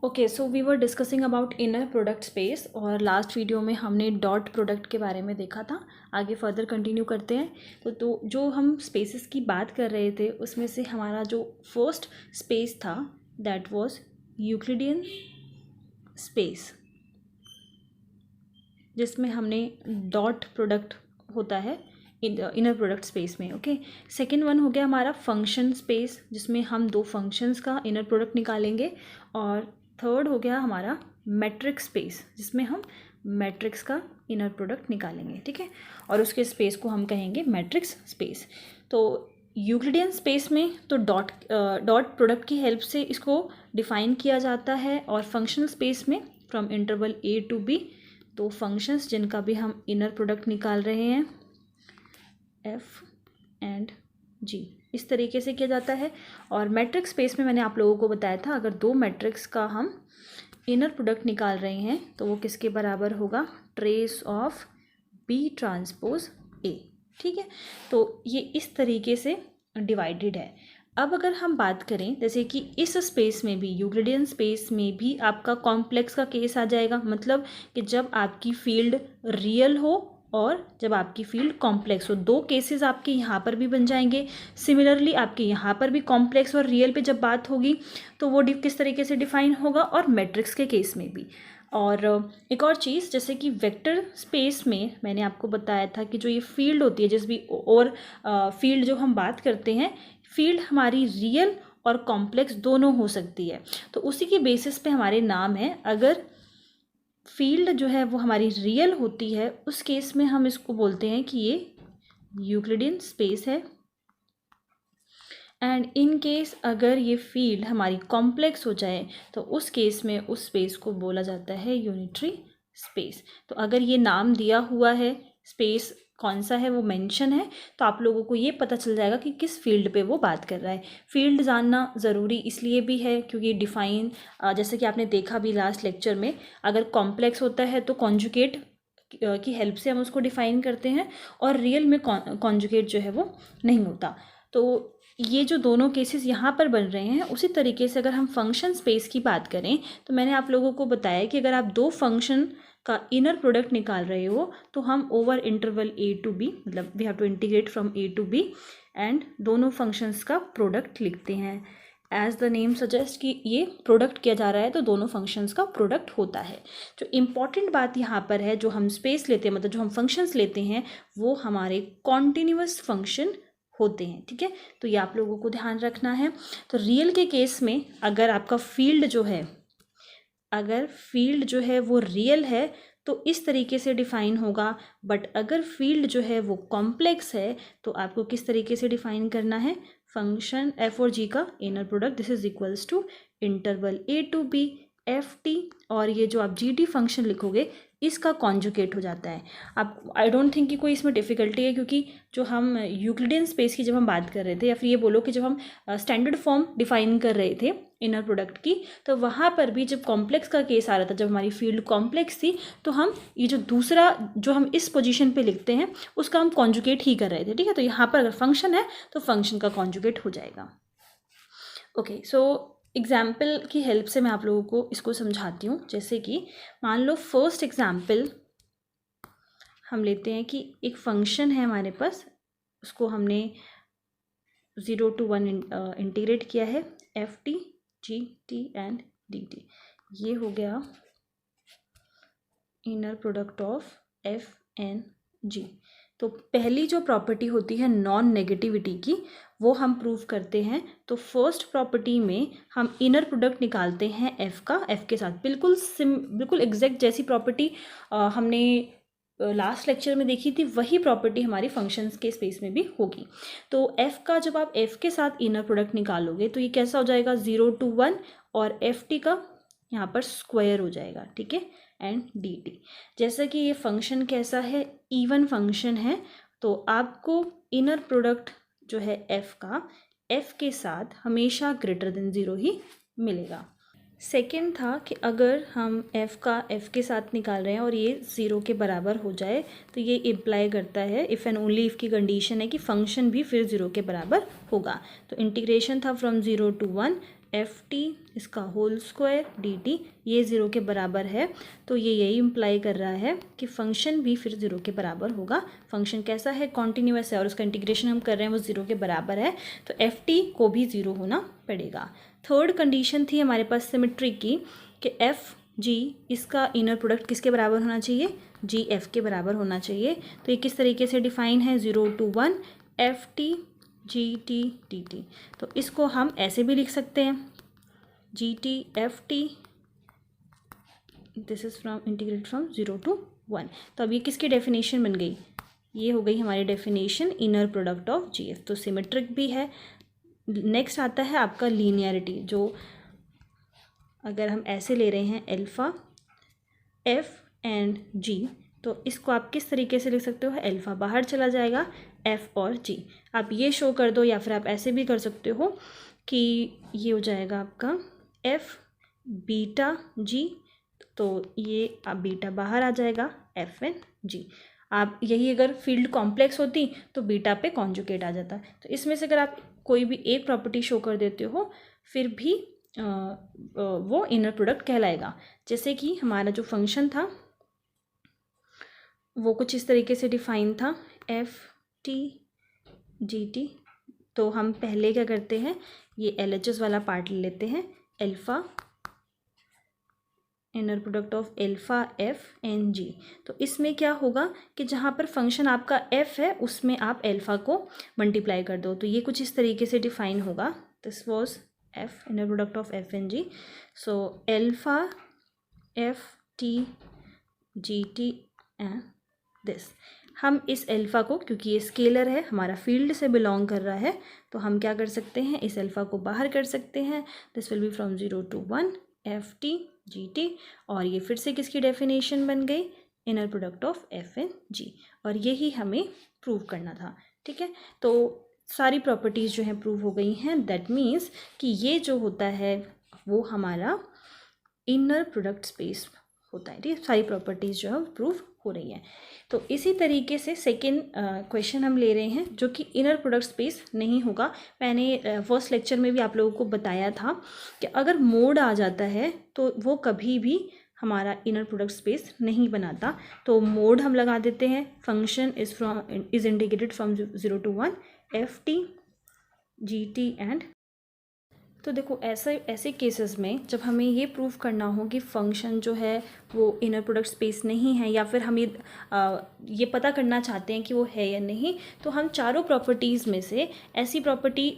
Okay, so we were discussing about inner product space और last video में हमने dot product के बारे में देखा था। आगे फर्दर कंटिन्यू करते हैं। तो जो हम स्पेसेस की बात कर रहे थे उसमें से हमारा जो फर्स्ट स्पेस था दैट वाज यूक्लिडियन स्पेस, जिसमें हमने डॉट प्रोडक्ट होता है इनर प्रोडक्ट स्पेस में। ओके, सेकेंड वन हो गया हमारा फंक्शन स्पेस, जिसमें हम दो फंक्शंस का इनर प्रोडक्ट निकालेंगे। और थर्ड हो गया हमारा मैट्रिक्स स्पेस, जिसमें हम मैट्रिक्स का इनर प्रोडक्ट निकालेंगे। ठीक है, और उसके स्पेस को हम कहेंगे मैट्रिक्स स्पेस। तो यूक्लिडियन स्पेस में तो डॉट प्रोडक्ट की हेल्प से इसको डिफाइन किया जाता है, और फंक्शनल स्पेस में from interval a to b दो फंक्शंस जिनका भी हम इनर प्रोडक्ट निकाल रहे हैं f एंड g, इस तरीके से किया जाता है। और मैट्रिक्स स्पेस में मैंने आप लोगों को बताया था, अगर दो मैट्रिक्स का हम इनर प्रोडक्ट निकाल रहे हैं तो वो किसके बराबर होगा, trace of b transpose a। ठीक है, तो ये इस तरीके से डिवाइडेड है। अब अगर हम बात करें जैसे कि इस स्पेस में भी, यूक्लिडियन स्पेस में भी आपका कॉम्प्लेक्स का केस आ जाएगा, मतलब कि जब आपकी फील्ड रियल हो और जब आपकी फील्ड कॉम्प्लेक्स हो, दो केसेस आपके यहाँ पर भी बन जाएंगे। सिमिलरली आपके यहाँ पर भी कॉम्प्लेक्स और रियल पे जब बात होगी तो वो किस तरीके से डिफाइन होगा, और मैट्रिक्स के केस में भी। और एक और चीज़, जैसे कि वेक्टर स्पेस में मैंने आपको बताया था कि जो ये फील्ड होती है, जिस भी और फील्ड जो हम बात करते हैं, फील्ड हमारी रियल और कॉम्प्लेक्स दोनों हो सकती है। तो उसी के बेसिस पे हमारे नाम है। अगर फील्ड जो है वो हमारी रियल होती है, उस केस में हम इसको बोलते हैं कि ये यूक्लिडियन स्पेस है। एंड इन केस अगर ये फील्ड हमारी कॉम्प्लेक्स हो जाए तो उस केस में उस स्पेस को बोला जाता है यूनिटरी स्पेस। तो अगर ये नाम दिया हुआ है, स्पेस कौन सा है वो मेंशन है, तो आप लोगों को ये पता चल जाएगा कि किस फील्ड पे वो बात कर रहा है। फील्ड जानना ज़रूरी इसलिए भी है क्योंकि डिफाइन, जैसे कि आपने देखा भी लास्ट लेक्चर में, अगर कॉम्प्लेक्स होता है तो कॉन्जुगेट की हेल्प से हम उसको डिफाइन करते हैं, और रियल में कॉन्जुगेट जो है वो नहीं होता। तो ये जो दोनों केसेस यहाँ पर बन रहे हैं, उसी तरीके से अगर हम फंक्शन स्पेस की बात करें तो मैंने आप लोगों को बताया कि अगर आप दो फंक्शन का इनर प्रोडक्ट निकाल रहे हो तो हम over interval a to b, मतलब we have to integrate from a to b, and दोनों फंक्शंस का प्रोडक्ट लिखते हैं। एज द नेम सजेस्ट कि ये प्रोडक्ट किया जा रहा है तो दोनों फंक्शंस का प्रोडक्ट होता है। जो इम्पॉर्टेंट बात यहाँ पर है, जो हम स्पेस लेते हैं, मतलब जो हम फंक्शंस लेते हैं, वो हमारे कॉन्टिन्यूअस फंक्शन होते हैं। ठीक है, तो ये आप लोगों को ध्यान रखना है। तो रियल के केस में अगर आपका फील्ड जो है, अगर फील्ड जो है वो रियल है तो इस तरीके से डिफाइन होगा, बट अगर फील्ड जो है वो कॉम्प्लेक्स है तो आपको किस तरीके से डिफाइन करना है, फंक्शन f और g का inner product this is equals to interval a to b ft, और ये जो आप gt फंक्शन लिखोगे इसका कॉन्जुगेट हो जाता है। आप आई डोंट थिंक कि कोई इसमें डिफ़िकल्टी है, क्योंकि जो हम यूक्लिडियन स्पेस की जब हम बात कर रहे थे, या फिर ये बोलो कि जब हम स्टैंडर्ड फॉर्म डिफाइन कर रहे थे इनर प्रोडक्ट की, तो वहाँ पर भी जब कॉम्प्लेक्स का केस आ रहा था, जब हमारी फील्ड कॉम्प्लेक्स थी, तो हम ये जो दूसरा जो हम इस पोजीशन पे लिखते हैं उसका हम कॉन्जुगेट ही कर रहे थे। ठीक है, तो यहाँ पर अगर फंक्शन है तो फंक्शन का कॉन्जुगेट हो जाएगा। ओके, सो एग्जाम्पल की हेल्प से मैं आप लोगों को इसको समझाती हूँ। जैसे कि मान लो फर्स्ट एग्जाम्पल हम लेते हैं कि एक फंक्शन है हमारे पास, उसको हमने 0 to 1 इंटीग्रेट किया है, F T G T and D T. ये हो गया inner product of F and G. तो पहली जो प्रॉपर्टी होती है नॉन नेगेटिविटी की, वो हम प्रूव करते हैं। तो फर्स्ट प्रॉपर्टी में हम इनर प्रोडक्ट निकालते हैं एफ का, एफ के साथ बिल्कुल एग्जैक्ट जैसी प्रॉपर्टी हमने लास्ट लेक्चर में देखी थी, वही प्रॉपर्टी हमारी फंक्शंस के स्पेस में भी होगी। तो एफ का जब आप एफ के साथ इनर प्रोडक्ट निकालोगे तो ये कैसा हो जाएगा, 0 to 1, और एफ टी का यहाँ पर स्क्वायर हो जाएगा। ठीक है, एंड डी टी। जैसा कि ये फंक्शन कैसा है, इवन फंक्शन है, तो आपको इनर प्रोडक्ट जो है एफ का, एफ के साथ हमेशा ग्रेटर देन 0 ही मिलेगा। सेकेंड था कि अगर हम एफ का एफ के साथ निकाल रहे हैं और ये 0 के बराबर हो जाए तो ये इम्प्लाई करता है, इफ़ एंड ओनली इफ़ की कंडीशन है कि फंक्शन भी फिर 0 के बराबर होगा। तो इंटीग्रेशन था फ्रॉम 0 to 1 एफ टी इसका होल स्क्वायर डी टी ये 0 के बराबर है, तो ये यही इम्प्लाई कर रहा है कि फंक्शन भी फिर 0 के बराबर होगा। फंक्शन कैसा है, कॉन्टिन्यूअस है और उसका इंटीग्रेशन हम कर रहे हैं वो 0 के बराबर है, तो एफ टी को भी 0 होना पड़ेगा। थर्ड कंडीशन थी हमारे पास सिमेट्री की कि एफ जी इसका इनर प्रोडक्ट किसके बराबर होना चाहिए, जी एफ के बराबर होना चाहिए। तो ये किस तरीके से डिफाइन है, 0 to 1 F T G T D T. तो इसको हम ऐसे भी लिख सकते हैं, G T F T this is from integrate from 0 to 1। तो अब ये किसकी डेफिनेशन बन गई, ये हो गई हमारी definition inner product of G F. तो सिमेट्रिक भी है। नेक्स्ट आता है आपका लीनियरिटी, जो अगर हम ऐसे ले रहे हैं अल्फ़ा एफ एंड जी, तो इसको आप किस तरीके से लिख सकते हो, अल्फ़ा बाहर चला जाएगा एफ और जी। आप ये शो कर दो या फिर आप ऐसे भी कर सकते हो कि ये हो जाएगा आपका एफ बीटा जी, तो ये आप बीटा बाहर आ जाएगा एफ एन जी। आप यही अगर फील्ड कॉम्प्लेक्स होती तो बीटा पे कॉन्जुगेट आ जाता। तो इसमें से अगर आप कोई भी एक प्रॉपर्टी शो कर देते हो फिर भी वो इनर प्रोडक्ट कहलाएगा। जैसे कि हमारा जो फंक्शन था वो कुछ इस तरीके से डिफाइन था, एफ टी जी टी। तो हम पहले क्या करते हैं, ये एल एच एस वाला पार्ट ले लेते हैं, alpha inner product of alpha F and G. तो इसमें क्या होगा कि जहाँ पर फंक्शन आपका एफ है उसमें आप अल्फ़ा को मल्टीप्लाई कर दो, तो ये कुछ इस तरीके से डिफाइन होगा। This was F inner product of F and G. So alpha F T G T and this. हम इस अल्फ़ा को, क्योंकि ये स्केलर है हमारा फील्ड से बिलोंग कर रहा है, तो हम क्या कर सकते हैं, इस अल्फ़ा को बाहर कर सकते हैं। This will be from 0 to 1 F T G T, और ये फिर से किसकी डेफिनेशन बन गई, inner product of F and G. और यही हमें प्रूव करना था। ठीक है, तो सारी प्रॉपर्टीज़ जो हैं प्रूव हो गई हैं। दैट मीन्स कि ये जो होता है वो हमारा इनर प्रोडक्ट स्पेस होता है। ठीक है, सारी प्रॉपर्टीज़ जो है प्रूव हो रही हैं। तो इसी तरीके से सेकेंड क्वेश्चन हम ले रहे हैं जो कि इनर प्रोडक्ट स्पेस नहीं होगा। मैंने फर्स्ट लेक्चर में भी आप लोगों को बताया था कि अगर मोड आ जाता है तो वो कभी भी हमारा इनर प्रोडक्ट स्पेस नहीं बनाता। तो मोड हम लगा देते हैं, function is integrated from 0 to 1 F T G T and. तो देखो ऐसे केसेस में जब हमें ये प्रूव करना हो कि फंक्शन जो है वो इनर प्रोडक्ट स्पेस नहीं है, या फिर हम ये पता करना चाहते हैं कि वो है या नहीं, तो हम चारों प्रॉपर्टीज़ में से ऐसी प्रॉपर्टी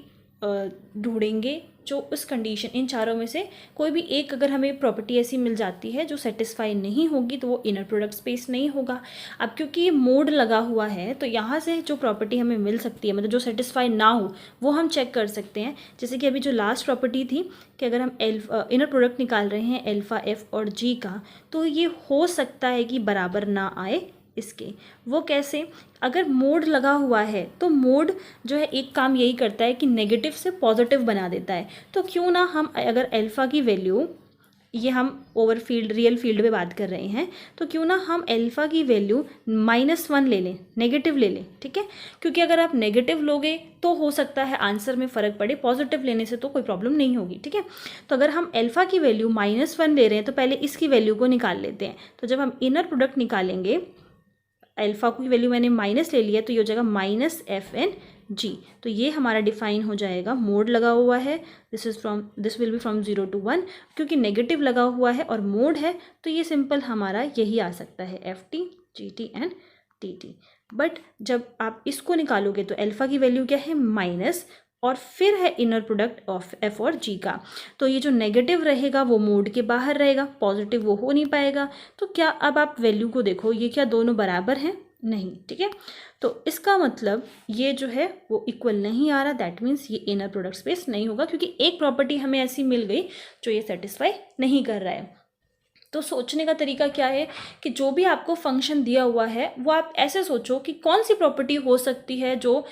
ढूंढेंगे जो उस कंडीशन, इन चारों में से कोई भी एक अगर हमें प्रॉपर्टी ऐसी मिल जाती है जो सेटिस्फाई नहीं होगी तो वो इनर प्रोडक्ट स्पेस नहीं होगा। अब क्योंकि ये मोड लगा हुआ है तो यहाँ से जो प्रॉपर्टी हमें मिल सकती है, मतलब जो सेटिस्फाई ना हो वो हम चेक कर सकते हैं। जैसे कि अभी जो लास्ट प्रॉपर्टी थी कि अगर हम इनर प्रोडक्ट निकाल रहे हैं अल्फ़ा एफ और जी का, तो ये हो सकता है कि बराबर ना आए इसके। वो कैसे, अगर मोड लगा हुआ है तो मोड जो है एक काम यही करता है कि नेगेटिव से पॉजिटिव बना देता है। तो क्यों ना हम अगर अल्फ़ा की वैल्यू, ये हम ओवर फील्ड रियल फील्ड में बात कर रहे हैं, तो क्यों ना हम अल्फ़ा की वैल्यू -1 ले लें, नेगेटिव ले लें। ठीक है, क्योंकि अगर आप नेगेटिव लोगे तो हो सकता है आंसर में फ़र्क पड़े, पॉजिटिव लेने से तो कोई प्रॉब्लम नहीं होगी। ठीक है, तो अगर हम अल्फ़ा की वैल्यू -1 ले रहे हैं तो पहले इसकी वैल्यू को निकाल लेते हैं। तो जब हम इनर प्रोडक्ट निकालेंगे, अल्फ़ा की वैल्यू मैंने माइनस ले लिया तो ये हो जाएगा -एफ एन जी। तो ये हमारा डिफाइन हो जाएगा, मोड लगा हुआ है, this will be from 0 to 1। क्योंकि नेगेटिव लगा हुआ है और मोड है तो ये सिंपल हमारा यही आ सकता है, F T G T and T T. But जब आप इसको निकालोगे तो अल्फ़ा की वैल्यू क्या है, माइनस, और फिर है इनर प्रोडक्ट ऑफ एफ और जी का। तो ये जो नेगेटिव रहेगा वो मोड के बाहर रहेगा, पॉजिटिव वो हो नहीं पाएगा। तो क्या अब आप वैल्यू को देखो, ये क्या दोनों बराबर हैं, नहीं। ठीक है, तो इसका मतलब ये जो है वो इक्वल नहीं आ रहा। दैट मीन्स ये इनर प्रोडक्ट स्पेस नहीं होगा, क्योंकि एक प्रॉपर्टी हमें ऐसी मिल गई जो ये सेटिस्फाई नहीं कर रहा है। तो सोचने का तरीका क्या है कि जो भी आपको फंक्शन दिया हुआ है वो आप ऐसे सोचो कि कौन सी प्रॉपर्टी हो सकती है जो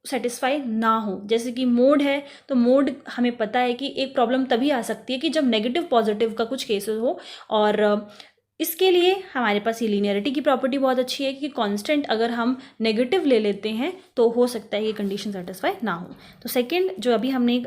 सेटिस्फाई ना हो। जैसे कि मोड है तो मोड हमें पता है कि एक प्रॉब्लम तभी आ सकती है कि जब नेगेटिव पॉजिटिव का कुछ केसेस हो, और इसके लिए हमारे पास ये लीनियरिटी की प्रॉपर्टी बहुत अच्छी है कि कांस्टेंट अगर हम नेगेटिव ले लेते हैं तो हो सकता है ये कंडीशन सेटिस्फाई ना हो। तो सेकंड जो अभी हमने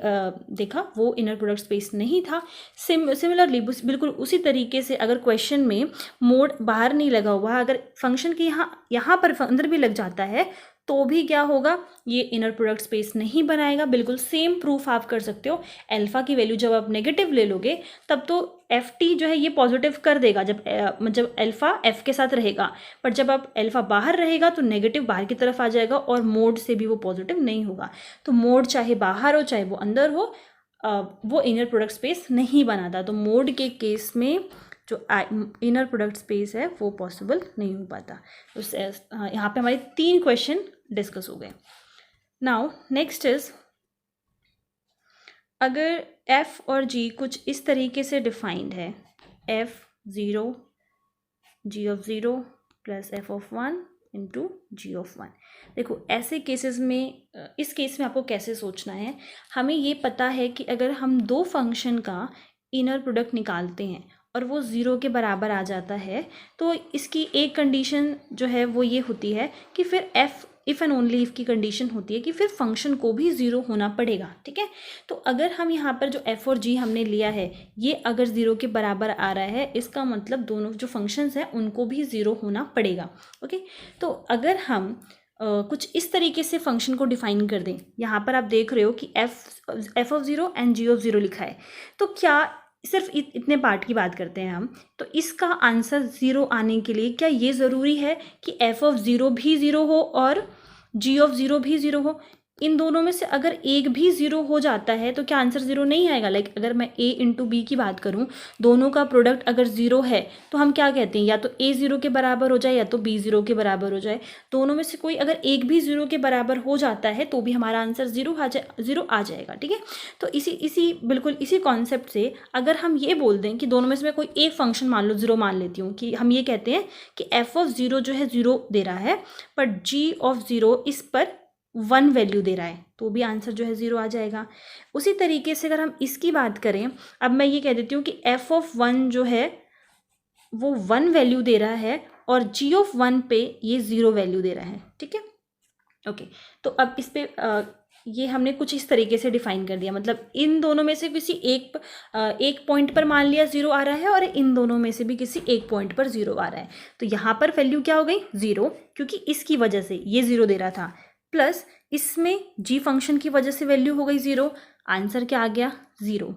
देखा वो इनर प्रोडक्ट स्पेस नहीं था। सिमिलरली बिल्कुल उसी तरीके से अगर क्वेश्चन में मोड बाहर नहीं लगा हुआ, अगर फंक्शन के यहाँ पर अंदर भी लग जाता है तो भी क्या होगा, ये इनर प्रोडक्ट स्पेस नहीं बनाएगा। बिल्कुल सेम प्रूफ आप कर सकते हो। अल्फा की वैल्यू जब आप नेगेटिव ले लोगे तब तो एफ टी जो है ये पॉजिटिव कर देगा जब अल्फा एफ के साथ रहेगा, पर जब आप अल्फा बाहर रहेगा तो नेगेटिव बाहर की तरफ आ जाएगा और मोड से भी वो पॉजिटिव नहीं होगा। तो मोड चाहे बाहर हो चाहे वो अंदर हो, वो इनर प्रोडक्ट स्पेस नहीं बनाता। तो मोड के केस में जो इनर प्रोडक्ट स्पेस है वो पॉसिबल नहीं हो पाता। तो यहाँ पे हमारे 3 क्वेश्चन डिस्कस हो गए। नाउ नेक्स्ट इज, अगर f और g कुछ इस तरीके से डिफाइंड है, f0 g(0) plus f(1) into g(1). देखो ऐसे केसेस में, इस केस में आपको कैसे सोचना है, हमें ये पता है कि अगर हम 2 फंक्शन का इनर प्रोडक्ट निकालते हैं और वो 0 के बराबर आ जाता है तो इसकी एक कंडीशन जो है वो ये होती है कि फिर इफ़ एंड ओनली इफ़ की कंडीशन होती है कि फिर फंक्शन को भी 0 होना पड़ेगा। ठीक है, तो अगर हम यहाँ पर जो f और g हमने लिया है ये अगर 0 के बराबर आ रहा है, इसका मतलब दोनों जो फंक्शंस हैं उनको भी 0 होना पड़ेगा। ओके, तो अगर हम कुछ इस तरीके से फंक्शन को डिफाइन कर दें, यहाँ पर आप देख रहे हो कि f of 0 and g of 0 लिखा है, तो क्या सिर्फ इतने पार्ट की बात करते हैं हम, तो इसका आंसर 0 आने के लिए क्या ये ज़रूरी है कि f ऑफ 0 भी 0 हो और g ऑफ 0 भी 0 हो? इन दोनों में से अगर एक भी 0 हो जाता है तो क्या आंसर 0 नहीं आएगा? लाइक अगर मैं a इंटू बी की बात करूं, दोनों का प्रोडक्ट अगर 0 है तो हम क्या कहते हैं, या तो a 0 के बराबर हो जाए या तो b 0 के बराबर हो जाए। दोनों में से कोई अगर एक भी 0 के बराबर हो जाता है तो भी हमारा आंसर 0 आ जाएगा। ठीक है, तो बिल्कुल इसी कॉन्सेप्ट से अगर हम ये बोल दें कि दोनों में से मैं कोई एक फंक्शन मान लो 0 मान लेती हूँ, कि हम ये कहते हैं कि f ऑफ 0 जो है 0 दे रहा है बट g ऑफ 0 इस पर 1 वैल्यू दे रहा है, तो भी आंसर जो है 0 आ जाएगा। उसी तरीके से अगर हम इसकी बात करें, अब मैं ये कह देती हूँ कि f ऑफ 1 जो है वो 1 वैल्यू दे रहा है और g ऑफ 1 पे ये 0 वैल्यू दे रहा है। ठीक है, ओके, तो अब इस पे ये हमने कुछ इस तरीके से डिफाइन कर दिया, मतलब इन दोनों में से किसी एक पॉइंट पर मान लिया 0 आ रहा है और इन दोनों में से भी किसी एक पॉइंट पर 0 आ रहा है, तो यहाँ पर वैल्यू क्या हो गई 0, क्योंकि इसकी वजह से ये 0 दे रहा था, प्लस इसमें g फंक्शन की वजह से वैल्यू हो गई 0, आंसर क्या आ गया 0।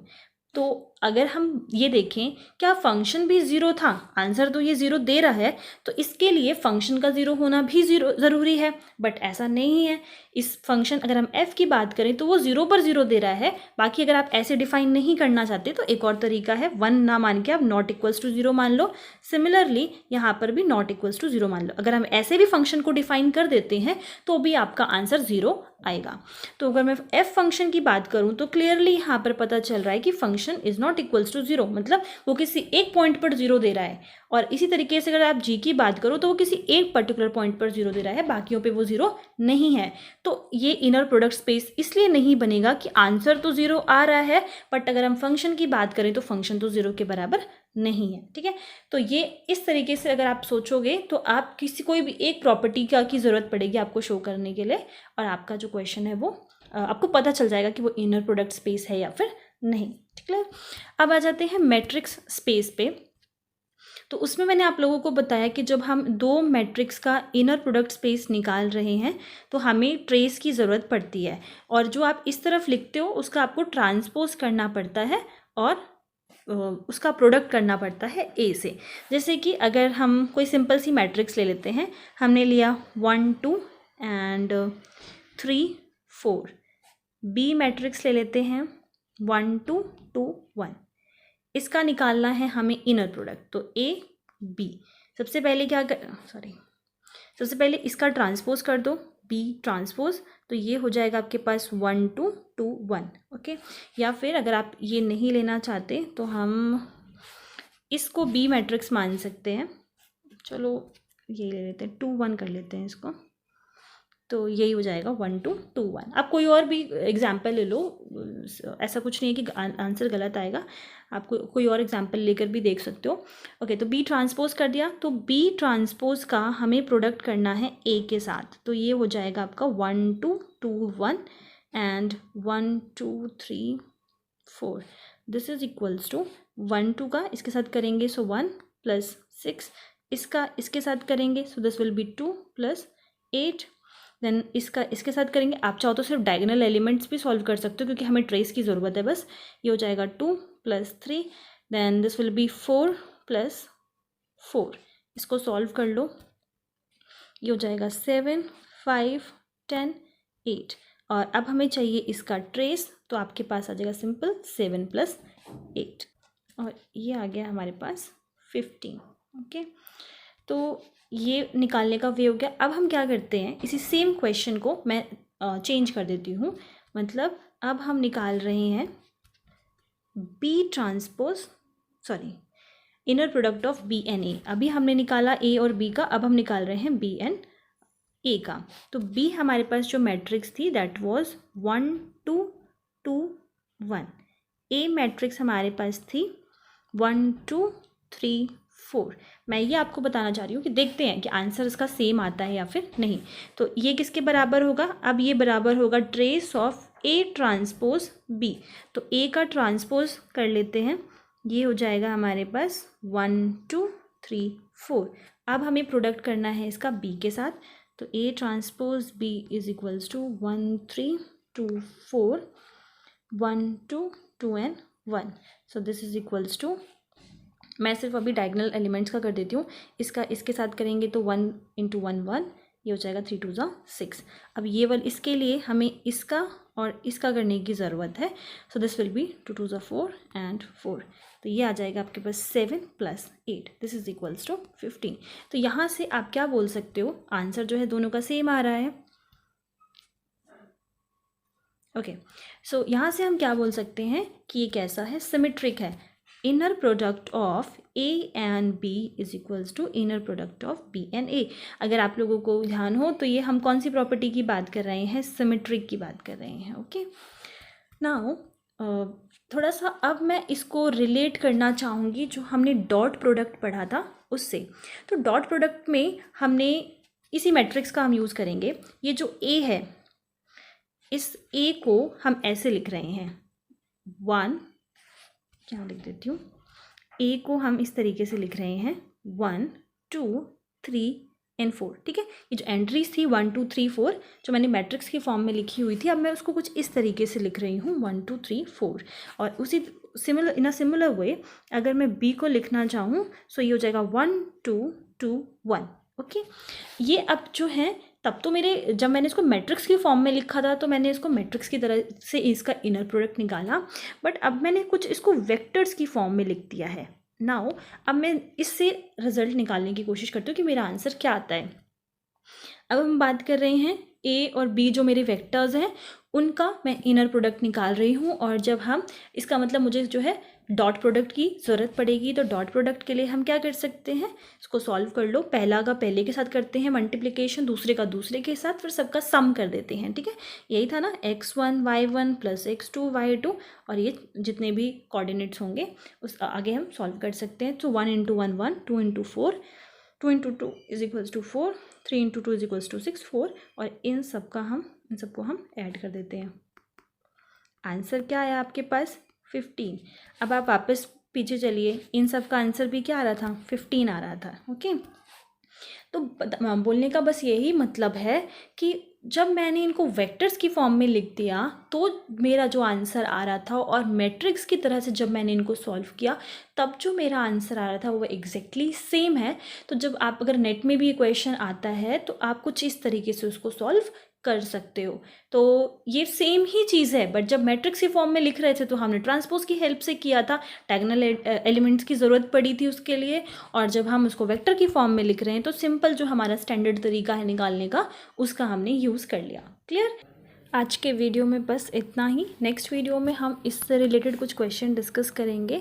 तो अगर हम ये देखें क्या फंक्शन भी 0 था, आंसर तो ये 0 दे रहा है, तो इसके लिए फंक्शन का 0 होना भी 0 ज़रूरी है, बट ऐसा नहीं है। इस फंक्शन अगर हम f की बात करें तो वो 0 पर 0 दे रहा है। बाकी अगर आप ऐसे डिफाइन नहीं करना चाहते तो एक और तरीका है, 1 ना मान के आप नॉट इक्वल्स टू 0 मान लो। सिमिलरली यहाँ पर भी नॉट इक्वल्स टू 0 मान लो। अगर हम ऐसे भी फंक्शन को डिफाइन कर देते हैं तो भी आपका आंसर 0 आएगा। तो अगर मैं f फंक्शन की बात करूँ तो क्लियरली यहाँ पर पता चल रहा है कि function is not equals to 0, मतलब वो किसी एक पॉइंट पर 0 दे रहा है। और इसी तरीके से अगर आप g की बात करो तो वो किसी एक पर्टिकुलर पॉइंट पर 0 दे रहा है, बाकियों पे वो 0 नहीं है। तो ये इनर प्रोडक्ट स्पेस इसलिए नहीं बनेगा कि आंसर तो 0 आ रहा है, बट अगर हम फंक्शन की बात करें तो फंक्शन तो 0 के बराबर नहीं है। ठीक है, तो ये इस तरीके से अगर आप सोचोगे तो आप कोई भी एक प्रॉपर्टी की ज़रूरत पड़ेगी आपको शो करने के लिए, और आपका जो क्वेश्चन है वो आपको पता चल जाएगा कि वो इनर प्रोडक्ट स्पेस है या फिर नहीं। ठीक है, अब आ जाते हैं मैट्रिक्स स्पेस पे। तो उसमें मैंने आप लोगों को बताया कि जब हम 2 मैट्रिक्स का इनर प्रोडक्ट स्पेस निकाल रहे हैं तो हमें ट्रेस की ज़रूरत पड़ती है, और जो आप इस तरफ लिखते हो उसका आपको ट्रांसपोज करना पड़ता है और उसका प्रोडक्ट करना पड़ता है ए से। जैसे कि अगर हम कोई सिंपल सी मैट्रिक्स ले लेते हैं, हमने लिया 1 2 एंड 3 4। बी मैट्रिक्स ले लेते हैं 1 2 2 1। इसका निकालना है हमें इनर प्रोडक्ट, तो ए बी। सबसे पहले इसका ट्रांसपोज कर दो, बी ट्रांसपोज, तो ये हो जाएगा आपके पास 1 2 2 1। ओके, या फिर अगर आप ये नहीं लेना चाहते तो हम इसको बी मैट्रिक्स मान सकते हैं। चलो ये ले लेते हैं, 2 1 कर लेते हैं इसको, तो यही हो जाएगा 1 2 2 1। आप कोई और भी एग्जाम्पल ले लो, ऐसा कुछ नहीं है कि आंसर गलत आएगा, आप कोई और एग्जाम्पल लेकर भी देख सकते हो। ओके, तो बी ट्रांसपोज कर दिया, तो बी ट्रांसपोज का हमें प्रोडक्ट करना है ए के साथ, तो ये हो जाएगा आपका 1 2 2 1 and 1 2 3 4। This is equals to 1 2 का इसके साथ करेंगे सो 1 प्लस 6, इसका इसके साथ करेंगे so this will be 2 plus 8, then इसका इसके साथ करेंगे। आप चाहो तो सिर्फ डायगोनल एलिमेंट्स भी सॉल्व कर सकते हो क्योंकि हमें ट्रेस की ज़रूरत है बस। ये हो जाएगा 2 plus 3, then this will be 4 plus 4, इसको सॉल्व कर लो, ये हो जाएगा 7 5 10 8, और अब हमें चाहिए इसका ट्रेस, तो आपके पास आ जाएगा सिंपल 7 प्लस 8, और ये आ गया हमारे पास 15। ओके, तो ये निकालने का वे हो गया। अब हम क्या करते हैं, इसी सेम क्वेश्चन को मैं चेंज कर देती हूँ, मतलब अब हम निकाल रहे हैं B transpose, sorry inner product of B and A. अभी हमने निकाला ए और बी का, अब हम निकाल रहे हैं बी एंड ए का। तो बी हमारे पास जो मैट्रिक्स थी दैट वाज 1 2 2 1, ए मैट्रिक्स हमारे पास थी 1 2 3 4। मैं ये आपको बताना चाह रही हूँ कि देखते हैं कि आंसर इसका सेम आता है या फिर नहीं। तो ये किसके बराबर होगा, अब ये बराबर होगा trace of A transpose B, तो ए का ट्रांसपोज कर लेते हैं, ये हो जाएगा हमारे पास 1 2 3 4। अब हमें प्रोडक्ट करना है इसका बी के साथ, तो A transpose B is equals to 1 3 2 4 1 2 2 and 1, so this is equals to, मैं सिर्फ अभी डायगोनल एलिमेंट्स का कर देती हूँ, इसका इसके साथ करेंगे तो 1 × 1 1, ये हो जाएगा 3 2 6। अब ये वाला इसके लिए हमें इसका और इसका करने की ज़रूरत है, so this will be 2 2 4 and 4, तो ये आ जाएगा आपके पास 7 plus 8, this is equals to 15। तो यहाँ से आप क्या बोल सकते हो, आंसर जो है दोनों का सेम आ रहा है। ओके, सो यहाँ से हम क्या बोल सकते हैं कि ये कैसा है, सिमेट्रिक है। Inner product of A and B is equals to inner product of B and A. अगर आप लोगों को ध्यान हो तो ये हम कौन सी प्रॉपर्टी की बात कर रहे हैं, सिमेट्रिक की बात कर रहे हैं। ओके, नाउ थोड़ा सा अब मैं इसको रिलेट करना चाहूँगी जो हमने डॉट प्रोडक्ट पढ़ा था उससे। तो डॉट प्रोडक्ट में हमने इसी मैट्रिक्स का हम यूज़ करेंगे। ये जो ए है, इस ए को हम ऐसे लिख रहे हैं 1, क्या लिख देती हूँ, ए को हम इस तरीके से लिख रहे हैं 1 2 3 एंड 4। ठीक है, ये जो एंट्रीज थी 1 2 3 4 जो मैंने मैट्रिक्स की फॉर्म में लिखी हुई थी, अब मैं उसको कुछ इस तरीके से लिख रही हूँ 1 2 3 4। और उसी similar in a similar way अगर मैं बी को लिखना चाहूँ सो ये हो जाएगा 1 2 2 1। ओके, ये अब जो है, तब तो मेरे जब मैंने इसको मैट्रिक्स की फॉर्म में लिखा था तो मैंने इसको मैट्रिक्स की तरह से इसका इनर प्रोडक्ट निकाला, बट अब मैंने कुछ इसको वेक्टर्स की फॉर्म में लिख दिया है। नाउ अब मैं इससे रिजल्ट निकालने की कोशिश करती हूँ कि मेरा आंसर क्या आता है। अब हम बात कर रहे हैं ए और बी जो मेरे वेक्टर्स हैं उनका मैं इनर प्रोडक्ट निकाल रही हूँ, और जब हम इसका मतलब मुझे जो है डॉट प्रोडक्ट की ज़रूरत पड़ेगी, तो डॉट प्रोडक्ट के लिए हम क्या कर सकते हैं, इसको सॉल्व कर लो। पहला का पहले के साथ करते हैं मल्टीप्लिकेशन, दूसरे का दूसरे के साथ, फिर सबका सम कर देते हैं। ठीक है, यही था ना, x1 y1 plus x2 y2, और ये जितने भी कोऑर्डिनेट्स होंगे उस आगे हम सॉल्व कर सकते हैं। तो 1 × 1 1, 2 × 4, 2 × 2 is equals to 4, 3 × 2 is equals to 6 4, और इन सबको हम ऐड कर देते हैं। आंसर क्या आया आपके पास, 15। अब आप वापस पीछे चलिए, इन सब का आंसर भी क्या आ रहा था, 15 आ रहा था। ओके, तो बोलने का बस यही मतलब है कि जब मैंने इनको वेक्टर्स की फॉर्म में लिख दिया तो मेरा जो आंसर आ रहा था, और मैट्रिक्स की तरह से जब मैंने इनको सॉल्व किया तब जो मेरा आंसर आ रहा था वो एग्जैक्टली सेम है। तो जब आप अगर नेट में भी ये क्वेश्चन आता है तो आप कुछ इस तरीके से उसको सॉल्व कर सकते हो। तो ये सेम ही चीज़ है, बट जब मैट्रिक्स की फॉर्म में लिख रहे थे तो हमने ट्रांसपोज की हेल्प से किया था, डायगोनल एलिमेंट्स की ज़रूरत पड़ी थी उसके लिए, और जब हम उसको वेक्टर की फॉर्म में लिख रहे हैं तो सिंपल जो हमारा स्टैंडर्ड तरीका है निकालने का उसका हमने यूज़ कर लिया। क्लियर? आज के वीडियो में बस इतना ही। नेक्स्ट वीडियो में हम इससे रिलेटेड कुछ क्वेश्चन डिस्कस करेंगे।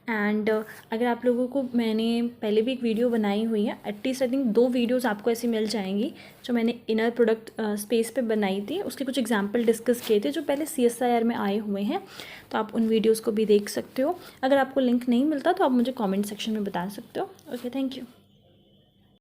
एंड अगर आप लोगों को, मैंने पहले भी एक वीडियो बनाई हुई है, एटलीस्ट आई थिंक 2 वीडियोस आपको ऐसी मिल जाएंगी जो मैंने इनर प्रोडक्ट स्पेस पे बनाई थी। उसके कुछ एग्जांपल डिस्कस किए थे जो पहले CSIR में आए हुए हैं, तो आप उन वीडियोज़ को भी देख सकते हो। अगर आपको लिंक नहीं मिलता तो आप मुझे कॉमेंट सेक्शन में बता सकते हो। Okay, thank you.